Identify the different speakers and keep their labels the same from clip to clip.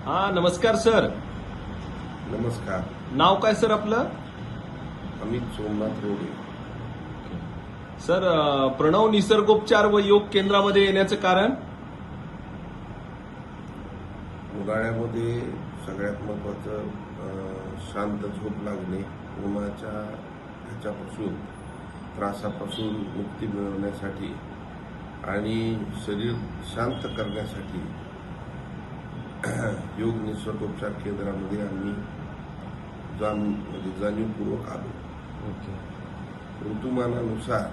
Speaker 1: हा नमस्कार सर.
Speaker 2: नमस्कार.
Speaker 1: नाव काय सर आपलं?
Speaker 2: अमित सोमनाथ रोडे.
Speaker 1: सर प्रणव निसर्गोपचार व योग केंद्रामध्ये येण्याचं कारण?
Speaker 2: उन्हाळ्यामध्ये सगळ्यात महत्वाचं शांत झोप लागणे, उन्हाच्या ह्याच्यापासून त्रासापासून मुक्ती मिळवण्यासाठी आणि शरीर शांत करण्यासाठी योग निसर्गोपचार केंद्रामध्ये आम्ही जाणीवपूर्वक आलो. ऋतुमानानुसार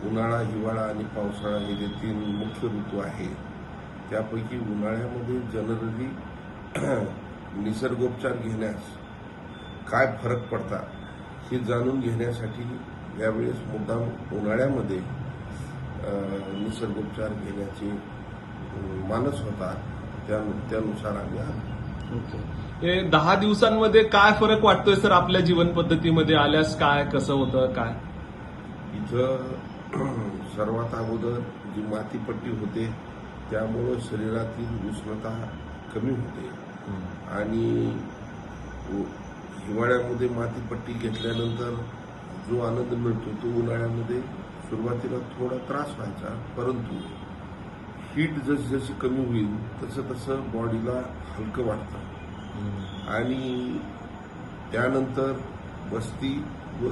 Speaker 2: उन्हाळा, हिवाळा आणि पावसाळा हे जे 3 मुख्य ऋतू आहेत, त्यापैकी उन्हाळ्यामध्ये जनरली निसर्गोपचार घेण्यास काय फरक पडतात हे जाणून घेण्यासाठी यावेळेस मुद्दाम उन्हाळ्यामध्ये निसर्गोपचार घेण्याची मानस होता. त्यानुसार आम्ही आलो.
Speaker 1: हे 10 दिवसांमध्ये काय फरक वाटतोय सर आपल्या जीवन पद्धतीमध्ये आल्यास? काय कसं होतं काय?
Speaker 2: इथं सर्वात अगोदर जी मातीपट्टी होते त्यामुळं शरीरातील उष्णता कमी होते आणि हिवाळ्यामध्ये मातीपट्टी घेतल्यानंतर जो आनंद मिळतो तो उन्हाळ्यामध्ये सुरुवातीला थोडा त्रास व्हायचा, परंतु हीट जशी जशी कमी होईल तसं तसं बॉडीला हलकं वाटतं आणि त्यानंतर बस्ती व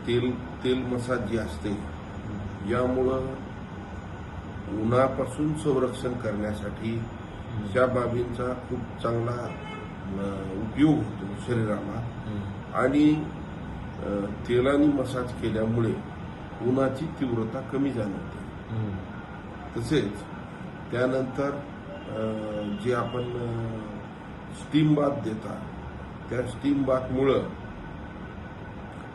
Speaker 2: तेल मसाज जी असते यामुळं उन्हापासून संरक्षण करण्यासाठी त्या बाबींचा खूप चांगला उपयोग होतो शरीराला आणि तेलाने मसाज केल्यामुळे उन्हाची तीव्रता कमी जाणवते. तसेच त्यानंतर जे आपण स्टीम बाथ देतात त्या स्टीम बाथमुळं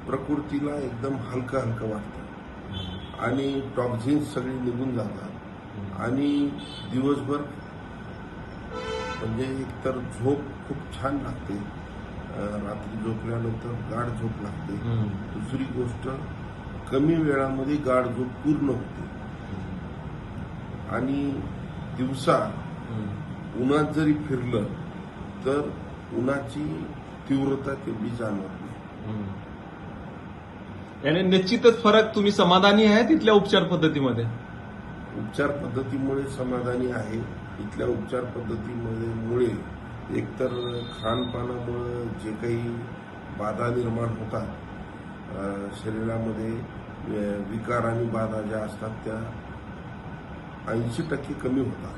Speaker 2: प्रकृतीला एकदम हलकं हलकं वाटतं आणि टॉक्झिन्स सगळे निघून जातात आणि दिवसभर म्हणजे एकतर झोप खूप छान लागते. रात्री झोपल्यानंतर गाढ झोप लागते. दुसरी गोष्ट कमी वेळामध्ये गाढ झोप पूर्ण होते आणि दिवसा उन्हात जरी फिरलं तर उन्हाची तीव्रता तेवढी जाणवत नाही.
Speaker 1: याने निश्चितच फरक. तुम्ही समाधानी आहे तिथल्या उपचार पद्धतीमध्ये?
Speaker 2: उपचार पद्धतीमुळे समाधानी आहे. इथल्या उपचार पद्धतीमुळे एकतर खानपानामुळे जे काही बाधा निर्माण होतात शरीरामध्ये, विकार आणि बाधा ज्या असतात त्या 80% कमी होतात.